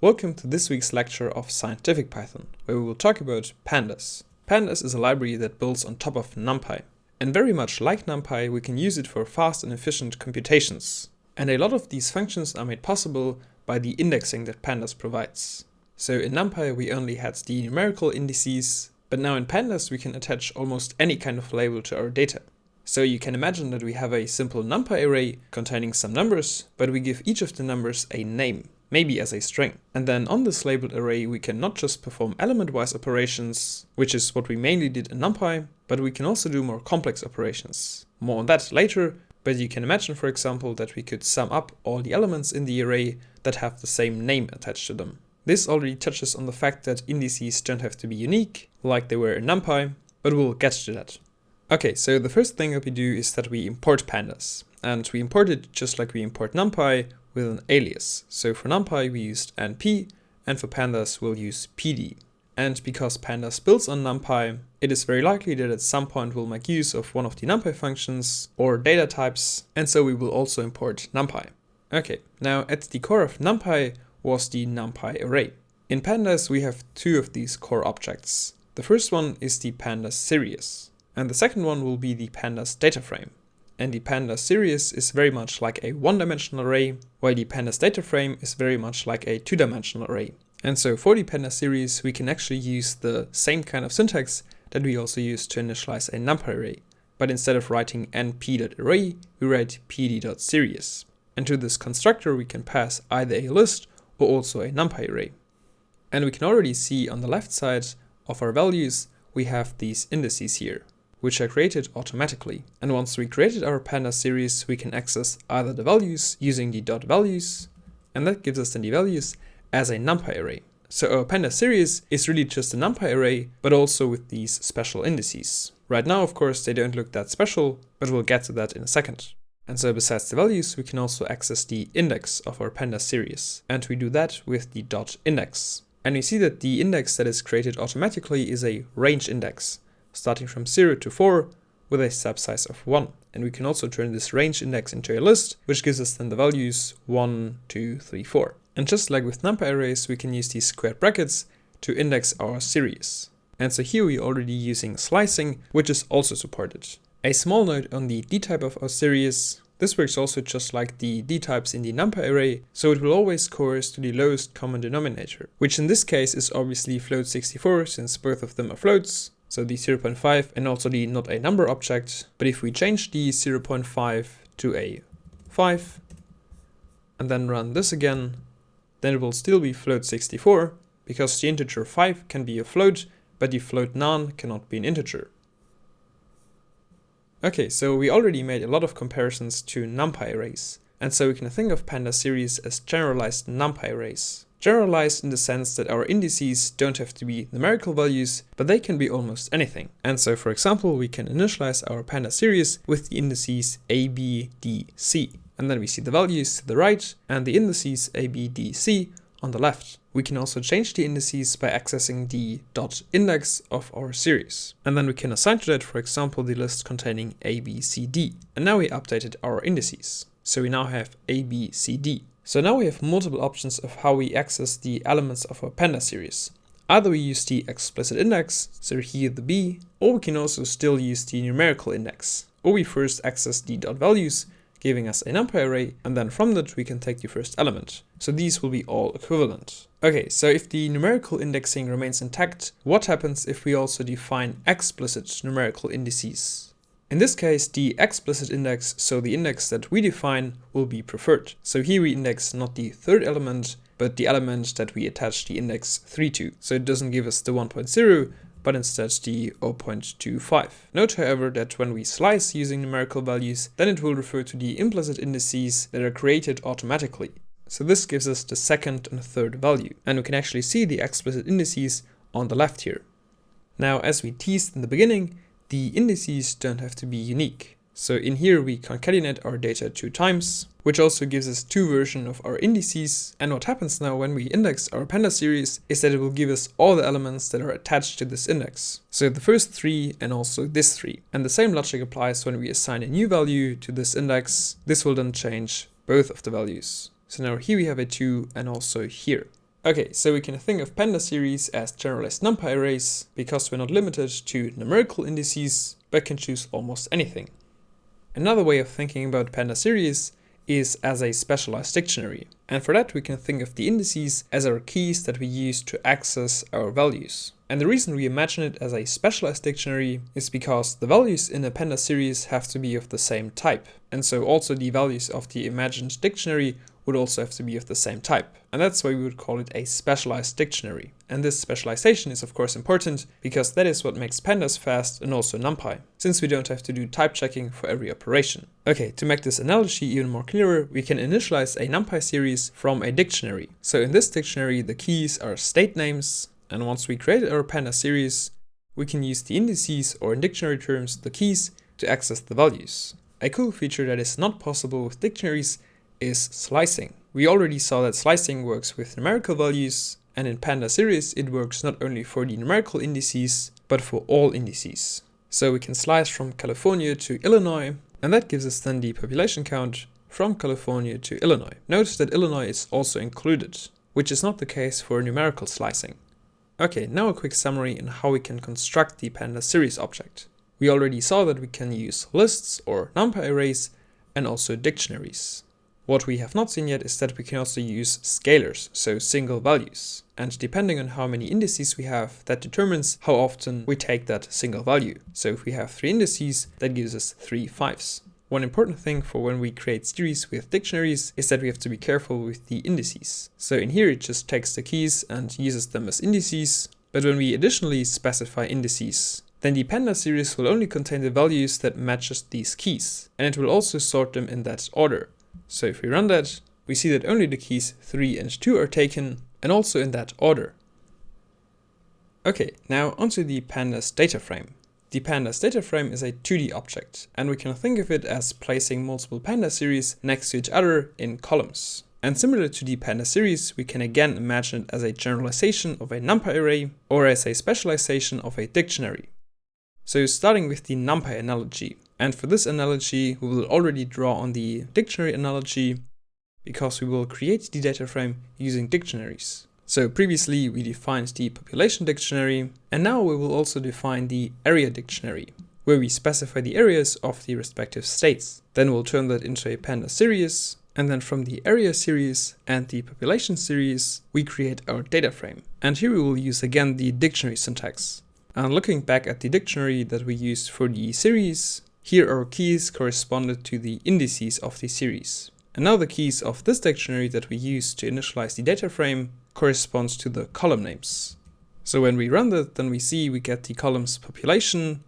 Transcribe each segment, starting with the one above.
Welcome to this week's lecture of Scientific Python, where we will talk about Pandas. Pandas is a library that builds on top of Numpy. And very much like Numpy, we can use it for fast and efficient computations. And a lot of these functions are made possible by the indexing that Pandas provides. So in Numpy we only had the numerical indices, but now in Pandas we can attach almost any kind of label to our data. So you can imagine that we have a simple NumPy array containing some numbers, but we give each of the numbers a name, maybe as a string. And then on this labeled array we can not just perform element-wise operations, which is what we mainly did in NumPy, but we can also do more complex operations. More on that later, but you can imagine, for example, that we could sum up all the elements in the array that have the same name attached to them. This already touches on the fact that indices don't have to be unique, like they were in NumPy, but we'll get to that. Okay, so the first thing that we do is that we import Pandas, and we import it just like we import NumPy with an alias. So for NumPy we used np, and for Pandas we'll use pd. And because Pandas builds on NumPy, it is very likely that at some point we'll make use of one of the NumPy functions or data types, and so we will also import NumPy. Okay, now at the core of NumPy was the NumPy array. In Pandas we have two of these core objects. The first one is the Pandas series, and the second one will be the Pandas DataFrame. And the Pandas series is very much like a one-dimensional array, while the Pandas DataFrame is very much like a two-dimensional array. And so for the Pandas series we can actually use the same kind of syntax that we also use to initialize a NumPy array. But instead of writing np.array, we write pd.series. And to this constructor we can pass either a list or also a NumPy array. And we can already see on the left side of our values we have these indices here, which are created automatically. And once we created our Pandas series, we can access either the values using the .values, and that gives us then the values as a NumPy array. So our Pandas series is really just a NumPy array, but also with these special indices. Right now, of course, they don't look that special, but we'll get to that in a second. And so besides the values, we can also access the index of our Pandas series, and we do that with the .index. And we see that the index that is created automatically is a range index, starting from 0 to 4 with a step size of 1. And we can also turn this range index into a list, which gives us then the values 1, 2, 3, 4. And just like with NumPy arrays, we can use these squared brackets to index our series. And so here we're already using slicing, which is also supported. A small note on the dtype of our series. This works also just like the dtypes in the NumPy array, so it will always coerce to the lowest common denominator, which in this case is obviously float 64 since both of them are floats. So the 0.5 and also the not a number object. But if we change the 0.5 to a 5 and then run this again, then it will still be float 64 because the integer 5 can be a float, but the float none cannot be an integer. Okay, so we already made a lot of comparisons to NumPy arrays, and so we can think of Pandas series as generalized NumPy arrays. Generalized in the sense that our indices don't have to be numerical values, but they can be almost anything. And so for example, we can initialize our Pandas series with the indices a, b, d, c. And then we see the values to the right and the indices a, b, d, c on the left. We can also change the indices by accessing the .index of our series. And then we can assign to that, for example, the list containing a, b, c, d. And now we updated our indices. So we now have a, b, c, d. So now we have multiple options of how we access the elements of our Pandas series. Either we use the explicit index, so here the b, or we can also still use the numerical index. Or we first access the .values, giving us a NumPy array, and then from that we can take the first element. So these will be all equivalent. Okay, so if the numerical indexing remains intact, what happens if we also define explicit numerical indices? In this case, the explicit index, so the index that we define, will be preferred. So here we index not the third element, but the element that we attach the index 3 to. So it doesn't give us the 1.0, but instead the 0.25. Note, however, that when we slice using numerical values, then it will refer to the implicit indices that are created automatically. So this gives us the second and third value. And we can actually see the explicit indices on the left here. Now, as we teased in the beginning, the indices don't have to be unique. So in here we concatenate our data 2 times, which also gives us 2 versions of our indices. And what happens now when we index our Pandas series is that it will give us all the elements that are attached to this index. So the first 3 and also this 3. And the same logic applies when we assign a new value to this index. This will then change both of the values. So now here we have a 2 and also here. Okay, so we can think of Pandas series as generalized NumPy arrays because we're not limited to numerical indices, but can choose almost anything. Another way of thinking about Pandas series is as a specialized dictionary, and for that we can think of the indices as our keys that we use to access our values. And the reason we imagine it as a specialized dictionary is because the values in a Pandas series have to be of the same type, and so also the values of the imagined dictionary would also have to be of the same type. And that's why we would call it a specialized dictionary. And this specialization is of course important because that is what makes Pandas fast and also NumPy, since we don't have to do type checking for every operation. Okay, to make this analogy even more clearer, we can initialize a NumPy series from a dictionary. So in this dictionary, the keys are state names, and once we create our Pandas series, we can use the indices, or in dictionary terms, the keys, to access the values. A cool feature that is not possible with dictionaries is slicing. We already saw that slicing works with numerical values, and in Pandas series it works not only for the numerical indices, but for all indices. So we can slice from California to Illinois, and that gives us then the population count from California to Illinois. Notice that Illinois is also included, which is not the case for numerical slicing. Okay, now a quick summary on how we can construct the Pandas series object. We already saw that we can use lists or NumPy arrays and also dictionaries. What we have not seen yet is that we can also use scalars, so single values. And depending on how many indices we have, that determines how often we take that single value. So if we have 3 indices, that gives us 3 5s. One important thing for when we create series with dictionaries is that we have to be careful with the indices. So in here it just takes the keys and uses them as indices, but when we additionally specify indices, then the Pandas series will only contain the values that matches these keys, and it will also sort them in that order. So if we run that, we see that only the keys 3 and 2 are taken, and also in that order. Okay, now onto the Pandas data frame. The Pandas data frame is a 2D object, and we can think of it as placing multiple Pandas series next to each other in columns. And similar to the Pandas series, we can again imagine it as a generalization of a NumPy array, or as a specialization of a dictionary. So starting with the Numpy analogy. And for this analogy, we will already draw on the dictionary analogy because we will create the data frame using dictionaries. So previously we defined the population dictionary, and now we will also define the area dictionary, where we specify the areas of the respective states. Then we'll turn that into a Pandas series, and then from the area series and the population series, we create our data frame. And here we will use again the dictionary syntax. And looking back at the dictionary that we used for the series, here our keys corresponded to the indices of the series. And now the keys of this dictionary that we use to initialize the data frame corresponds to the column names. So when we run that, then we see we get the columns population,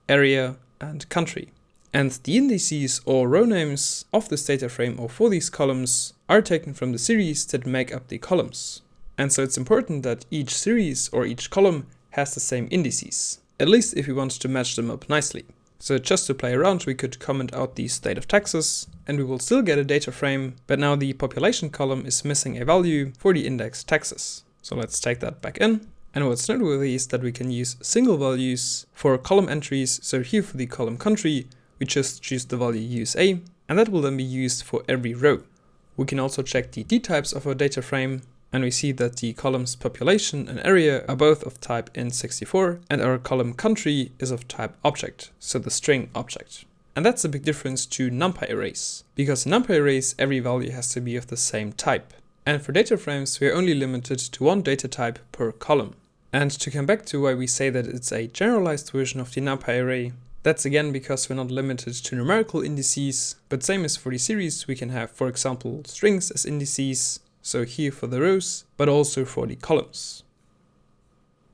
area, and country. And the indices or row names of this data frame or for these columns are taken from the series that make up the columns. And so it's important that each series or each column has the same indices, at least if we want to match them up nicely. So just to play around, we could comment out the state of Texas, and we will still get a data frame, but now the population column is missing a value for the index Texas. So let's take that back in. And what's noteworthy is that we can use single values for column entries. So here for the column country, we just choose the value USA, and that will then be used for every row. We can also check the dtypes of our data frame, and we see that the columns population and area are both of type int64, and our column country is of type object, so the string object. And that's a big difference to NumPy arrays, because in NumPy arrays every value has to be of the same type. And for data frames we are only limited to one data type per column. And to come back to why we say that it's a generalized version of the NumPy array, that's again because we're not limited to numerical indices, but same as for the series we can have, for example, strings as indices, so here for the rows, but also for the columns.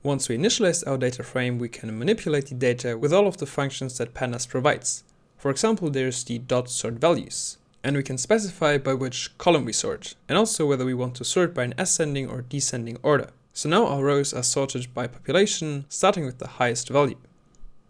Once we initialize our data frame, we can manipulate the data with all of the functions that Pandas provides. For example, there's the .sortValues, and we can specify by which column we sort, and also whether we want to sort by an ascending or descending order. So now our rows are sorted by population, starting with the highest value.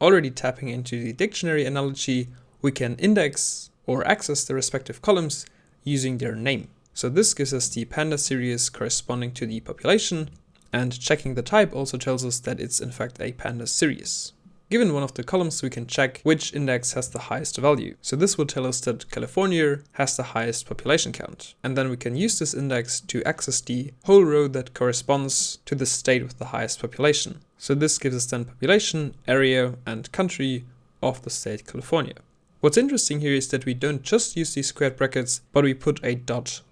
Already tapping into the dictionary analogy, we can index or access the respective columns using their name. So this gives us the Pandas series corresponding to the population, and checking the type also tells us that it's in fact a Pandas series. given one of the columns, we can check which index has the highest value. So this will tell us that California has the highest population count. And then we can use this index to access the whole row that corresponds to the state with the highest population. So this gives us then population, area, and country of the state California. What's interesting here is that we don't just use these squared brackets, but we put a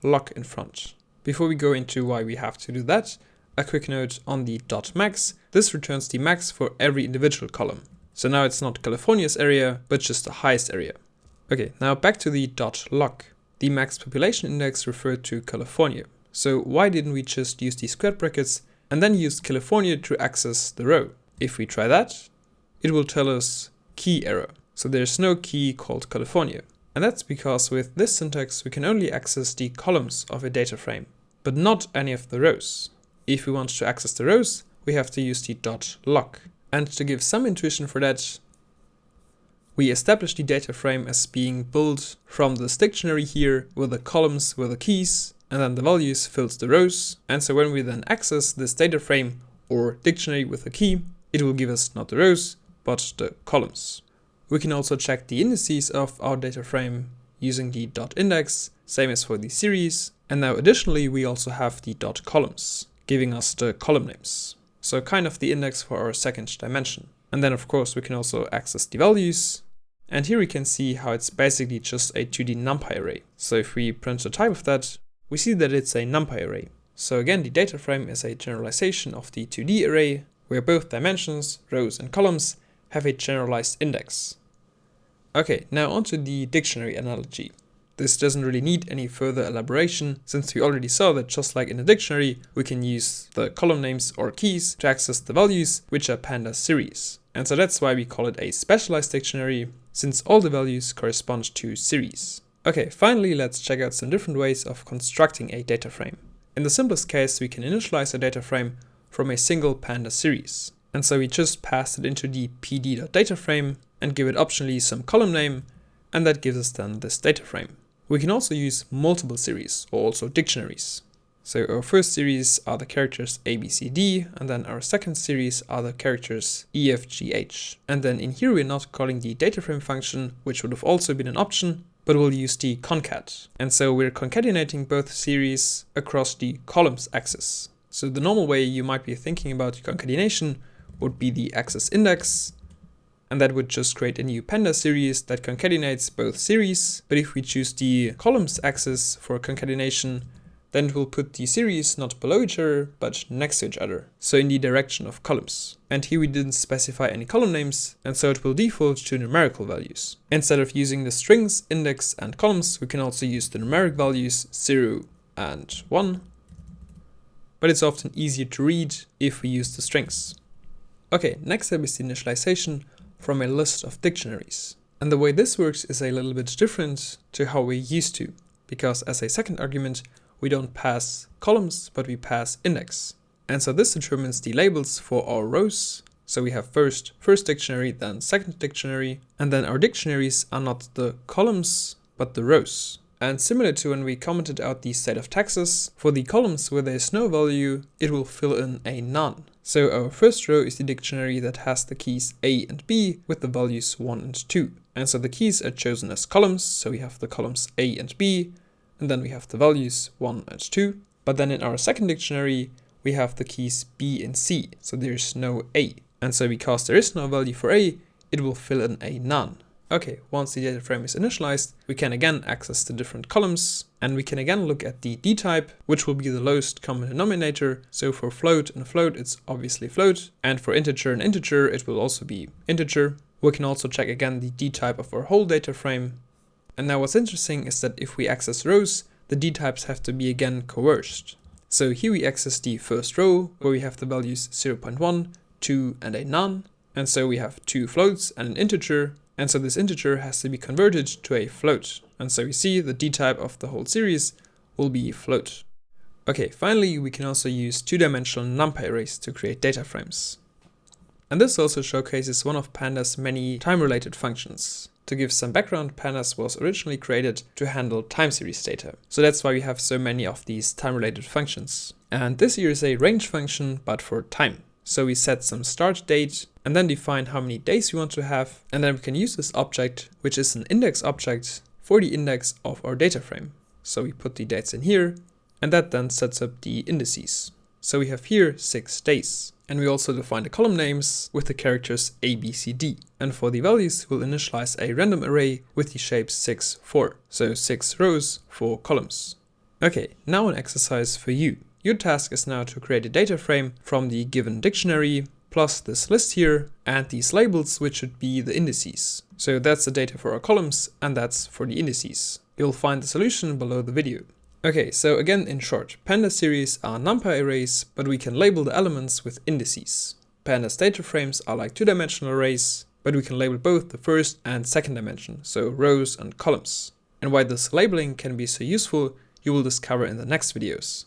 .log in front. Before we go into why we have to do that, a quick note on the .max. This returns the max for every individual column. So now it's not California's area, but just the highest area. Okay, now back to the .log. The max population index referred to California. So why didn't we just use the squared brackets and then use California to access the row? If we try that, it will tell us key error. So there's no key called California. And that's because with this syntax, we can only access the columns of a data frame, but not any of the rows. If we want to access the rows, we have to use the .log. And to give some intuition for that, we establish the data frame as being built from this dictionary here, where the columns were the keys, and then the values fills the rows. And so when we then access this data frame or dictionary with a key, it will give us not the rows, but the columns. We can also check the indices of our data frame using the .index, same as for the series. And now additionally, we also have the .columns, giving us the column names. So kind of the index for our second dimension. And then of course we can also access the values. And here we can see how it's basically just a 2D Numpy array. So if we print the type of that, we see that it's a Numpy array. So again, the data frame is a generalization of the 2D array, where both dimensions, rows and columns, have a generalized index. Okay, now onto the dictionary analogy. This doesn't really need any further elaboration, since we already saw that just like in a dictionary, we can use the column names or keys to access the values, which are Pandas series. And so that's why we call it a specialized dictionary, since all the values correspond to series. Okay, finally let's check out some different ways of constructing a data frame. In the simplest case, we can initialize a data frame from a single Pandas series. And so we just pass it into the pd.dataframe and give it optionally some column name, and that gives us then this data frame. We can also use multiple series, or also dictionaries. So our first series are the characters A, B, C, D, and then our second series are the characters E, F, G, H. And then in here we're not calling the dataframe function, which would have also been an option, but we'll use the concat. And so we're concatenating both series across the columns axis. So the normal way you might be thinking about concatenation would be the axis index, and that would just create a new Pandas series that concatenates both series. But if we choose the columns axis for concatenation, then it will put the series not below each other, but next to each other, so in the direction of columns. And here we didn't specify any column names, and so it will default to numerical values. Instead of using the strings, index, and columns, we can also use the numeric values 0 and 1, but it's often easier to read if we use the strings. Okay, next step is the initialization from a list of dictionaries. And the way this works is a little bit different to how we used to, because as a second argument, we don't pass columns, but we pass index. And so this determines the labels for our rows. So we have first dictionary, then second dictionary, and then our dictionaries are not the columns, but the rows. And similar to when we commented out the state of taxes, for the columns where there is no value, it will fill in a none. So our first row is the dictionary that has the keys A and B with the values 1 and 2. And so the keys are chosen as columns, so we have the columns A and B, and then we have the values 1 and 2. But then in our second dictionary, we have the keys B and C, so there's no A. And so because there is no value for A, it will fill in a none. Okay, once the data frame is initialized, we can again access the different columns, and we can again look at the D type, which will be the lowest common denominator. So for float and float, it's obviously float, and for integer and integer, it will also be integer. We can also check again the D type of our whole data frame. And now what's interesting is that if we access rows, the D types have to be again coerced. So here we access the first row, where we have the values 0.1, 2, and a none. And so we have two floats and an integer. And so this integer has to be converted to a float. And so we see the D type of the whole series will be float. Okay, finally, we can also use two-dimensional Numpy arrays to create data frames. And this also showcases one of Pandas' many time-related functions. To give some background, Pandas was originally created to handle time series data. So that's why we have so many of these time-related functions. And this here is a range function, but for time. So we set some start date, and then define how many days we want to have, and then we can use this object, which is an index object, for the index of our data frame. So we put the dates in here, and that then sets up the indices. So we have here 6 days. And we also define the column names with the characters A, B, C, D. And for the values, we'll initialize a random array with the shape 6, 4. So 6 rows, 4 columns. Okay, now an exercise for you. Your task is now to create a data frame from the given dictionary, plus this list here, and these labels, which should be the indices. So that's the data for our columns, and that's for the indices. You'll find the solution below the video. Okay, so again in short, Pandas series are NumPy arrays, but we can label the elements with indices. Pandas data frames are like 2-dimensional arrays, but we can label both the first and second dimension, so rows and columns. And why this labeling can be so useful, you will discover in the next videos.